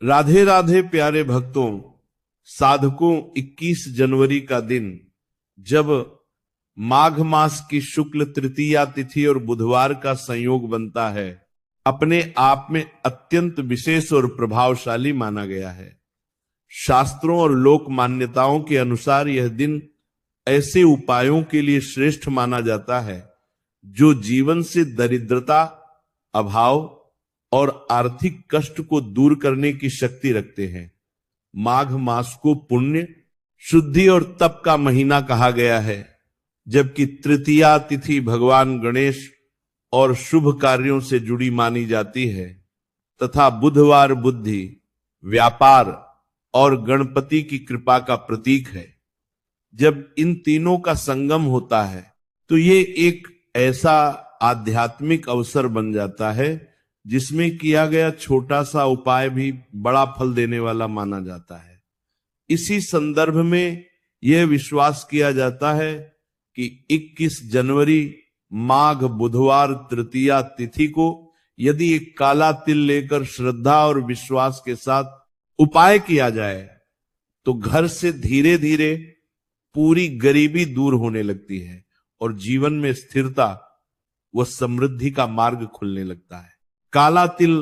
राधे राधे प्यारे भक्तों, साधकों, 21 जनवरी का दिन जब माघ मास की शुक्ल तृतीया तिथि और बुधवार का संयोग बनता है, अपने आप में अत्यंत विशेष और प्रभावशाली माना गया है। शास्त्रों और लोक मान्यताओं के अनुसार यह दिन ऐसे उपायों के लिए श्रेष्ठ माना जाता है जो जीवन से दरिद्रता, अभाव और आर्थिक कष्ट को दूर करने की शक्ति रखते हैं। माघ मास को पुण्य, शुद्धि और तप का महीना कहा गया है, जबकि तृतीया तिथि भगवान गणेश और शुभ कार्यों से जुड़ी मानी जाती है तथा बुधवार बुद्धि, व्यापार और गणपति की कृपा का प्रतीक है। जब इन तीनों का संगम होता है तो ये एक ऐसा आध्यात्मिक अवसर बन जाता है जिसमें किया गया छोटा सा उपाय भी बड़ा फल देने वाला माना जाता है। इसी संदर्भ में यह विश्वास किया जाता है कि 21 जनवरी माघ बुधवार तृतीया तिथि को यदि एक काला तिल लेकर श्रद्धा और विश्वास के साथ उपाय किया जाए तो घर से धीरे धीरे पूरी गरीबी दूर होने लगती है और जीवन में स्थिरता व समृद्धि का मार्ग खुलने लगता है। काला तिल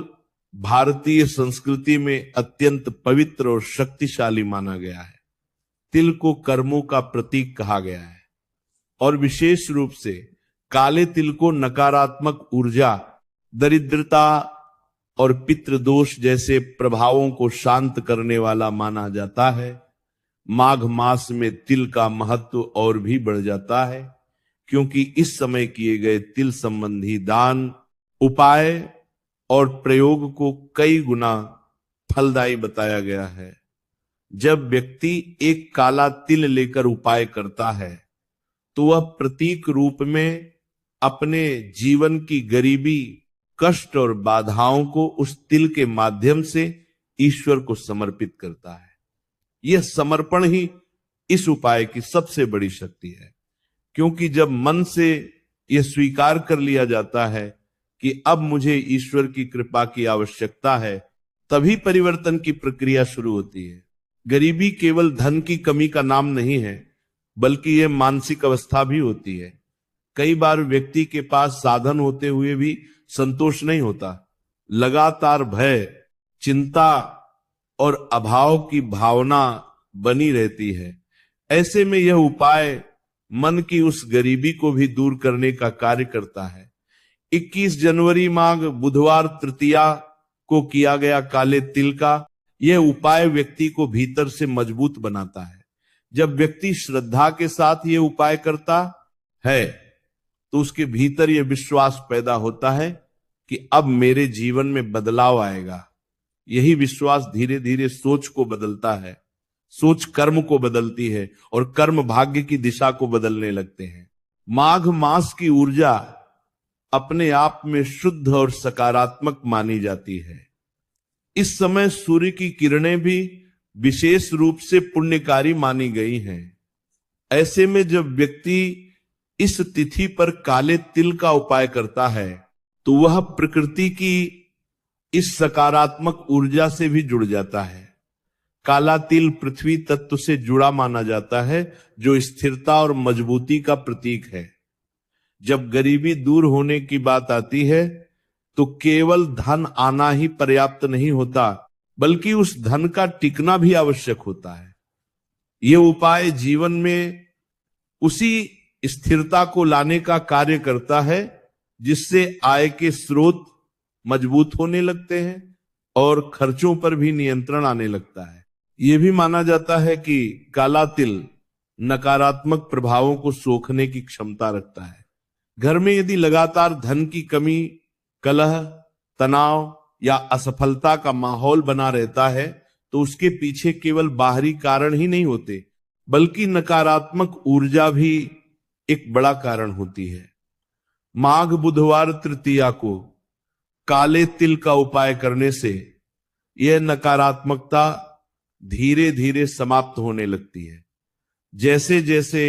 भारतीय संस्कृति में अत्यंत पवित्र और शक्तिशाली माना गया है। तिल को कर्मों का प्रतीक कहा गया है और विशेष रूप से काले तिल को नकारात्मक ऊर्जा, दरिद्रता और पितृदोष जैसे प्रभावों को शांत करने वाला माना जाता है। माघ मास में तिल का महत्व और भी बढ़ जाता है क्योंकि इस समय किए गए तिल संबंधी दान, उपाय और प्रयोग को कई गुना फलदायी बताया गया है। जब व्यक्ति एक काला तिल लेकर उपाय करता है तो वह प्रतीक रूप में अपने जीवन की गरीबी, कष्ट और बाधाओं को उस तिल के माध्यम से ईश्वर को समर्पित करता है। यह समर्पण ही इस उपाय की सबसे बड़ी शक्ति है, क्योंकि जब मन से यह स्वीकार कर लिया जाता है कि अब मुझे ईश्वर की कृपा की आवश्यकता है, तभी परिवर्तन की प्रक्रिया शुरू होती है। गरीबी केवल धन की कमी का नाम नहीं है, बल्कि यह मानसिक अवस्था भी होती है। कई बार व्यक्ति के पास साधन होते हुए भी संतोष नहीं होता। लगातार भय, चिंता और अभाव की भावना बनी रहती है। ऐसे में यह उपाय मन की उस गरीबी को भी दूर करने का कार्य करता है। 21 जनवरी माघ बुधवार तृतीया को किया गया काले तिल का यह उपाय व्यक्ति को भीतर से मजबूत बनाता है। जब व्यक्ति श्रद्धा के साथ यह उपाय करता है तो उसके भीतर यह विश्वास पैदा होता है कि अब मेरे जीवन में बदलाव आएगा। यही विश्वास धीरे धीरे सोच को बदलता है, सोच कर्म को बदलती है और कर्म भाग्य की दिशा को बदलने लगते हैं। माघ मास की ऊर्जा अपने आप में शुद्ध और सकारात्मक मानी जाती है। इस समय सूर्य की किरणें भी विशेष रूप से पुण्यकारी मानी गई हैं। ऐसे में जब व्यक्ति इस तिथि पर काले तिल का उपाय करता है तो वह प्रकृति की इस सकारात्मक ऊर्जा से भी जुड़ जाता है। काला तिल पृथ्वी तत्व से जुड़ा माना जाता है, जो स्थिरता और मजबूती का प्रतीक है। जब गरीबी दूर होने की बात आती है तो केवल धन आना ही पर्याप्त नहीं होता, बल्कि उस धन का टिकना भी आवश्यक होता है। यह उपाय जीवन में उसी स्थिरता को लाने का कार्य करता है जिससे आय के स्रोत मजबूत होने लगते हैं और खर्चों पर भी नियंत्रण आने लगता है। यह भी माना जाता है कि काला तिल नकारात्मक प्रभावों को सोखने की क्षमता रखता है। घर में यदि लगातार धन की कमी, कलह, तनाव या असफलता का माहौल बना रहता है तो उसके पीछे केवल बाहरी कारण ही नहीं होते, बल्कि नकारात्मक ऊर्जा भी एक बड़ा कारण होती है। माघ बुधवार तृतीया को काले तिल का उपाय करने से यह नकारात्मकता धीरे धीरे समाप्त होने लगती है। जैसे जैसे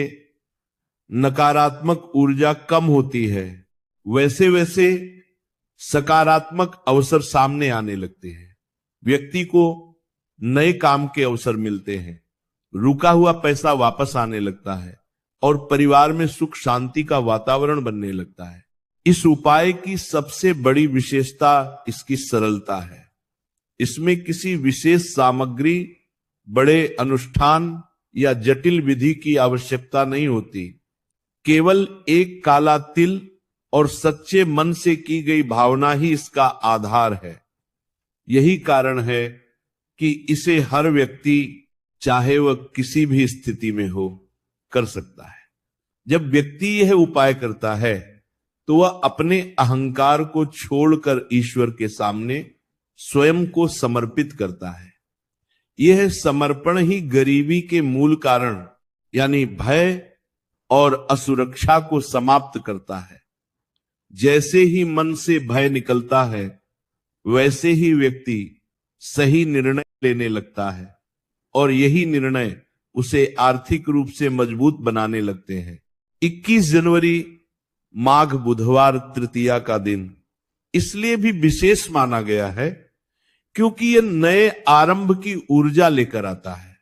नकारात्मक ऊर्जा कम होती है, वैसे वैसे सकारात्मक अवसर सामने आने लगते हैं। व्यक्ति को नए काम के अवसर मिलते हैं, रुका हुआ पैसा वापस आने लगता है और परिवार में सुख शांति का वातावरण बनने लगता है। इस उपाय की सबसे बड़ी विशेषता इसकी सरलता है। इसमें किसी विशेष सामग्री, बड़े अनुष्ठान या जटिल विधि की आवश्यकता नहीं होती। केवल एक काला तिल और सच्चे मन से की गई भावना ही इसका आधार है। यही कारण है कि इसे हर व्यक्ति, चाहे वह किसी भी स्थिति में हो, कर सकता है। जब व्यक्ति यह उपाय करता है तो वह अपने अहंकार को छोड़कर ईश्वर के सामने स्वयं को समर्पित करता है। यह समर्पण ही गरीबी के मूल कारण यानी भय और असुरक्षा को समाप्त करता है। जैसे ही मन से भय निकलता है, वैसे ही व्यक्ति सही निर्णय लेने लगता है और यही निर्णय उसे आर्थिक रूप से मजबूत बनाने लगते हैं। 21 जनवरी माघ बुधवार तृतीया का दिन इसलिए भी विशेष माना गया है क्योंकि यह नए आरंभ की ऊर्जा लेकर आता है।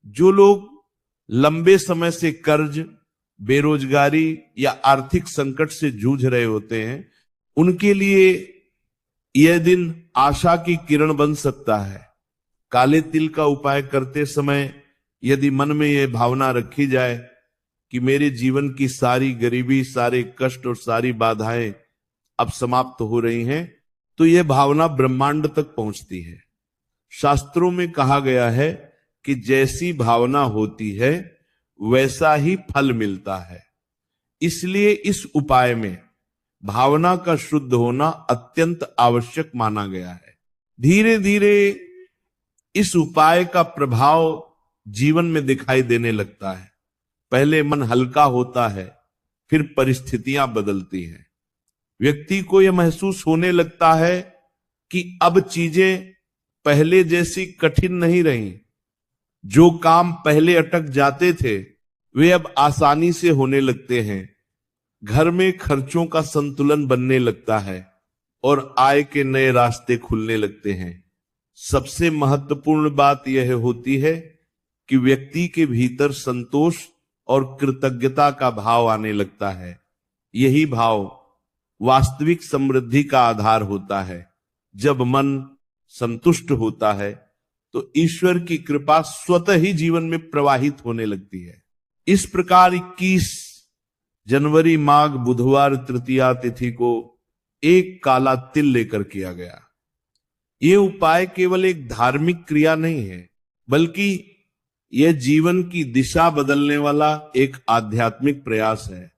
जो लोग लंबे समय से कर्ज, बेरोजगारी या आर्थिक संकट से जूझ रहे होते हैं, उनके लिए यह दिन आशा की किरण बन सकता है। काले तिल का उपाय करते समय यदि मन में यह भावना रखी जाए कि मेरे जीवन की सारी गरीबी, सारे कष्ट और सारी बाधाएं अब समाप्त हो रही हैं, तो यह भावना ब्रह्मांड तक पहुंचती है। शास्त्रों में कहा गया है कि जैसी भावना होती है वैसा ही फल मिलता है। इसलिए इस उपाय में भावना का शुद्ध होना अत्यंत आवश्यक माना गया है। धीरे धीरे इस उपाय का प्रभाव जीवन में दिखाई देने लगता है। पहले मन हल्का होता है, फिर परिस्थितियां बदलती हैं। व्यक्ति को यह महसूस होने लगता है कि अब चीजें पहले जैसी कठिन नहीं रही। जो काम पहले अटक जाते थे वे अब आसानी से होने लगते हैं। घर में खर्चों का संतुलन बनने लगता है और आय के नए रास्ते खुलने लगते हैं। सबसे महत्वपूर्ण बात यह होती है कि व्यक्ति के भीतर संतोष और कृतज्ञता का भाव आने लगता है। यही भाव वास्तविक समृद्धि का आधार होता है। जब मन संतुष्ट होता है तो ईश्वर की कृपा स्वतः ही जीवन में प्रवाहित होने लगती है। इस प्रकार 21 जनवरी माघ बुधवार तृतीया तिथि को एक काला तिल लेकर किया गया। यह उपाय केवल एक धार्मिक क्रिया नहीं है, बल्कि यह जीवन की दिशा बदलने वाला एक आध्यात्मिक प्रयास है।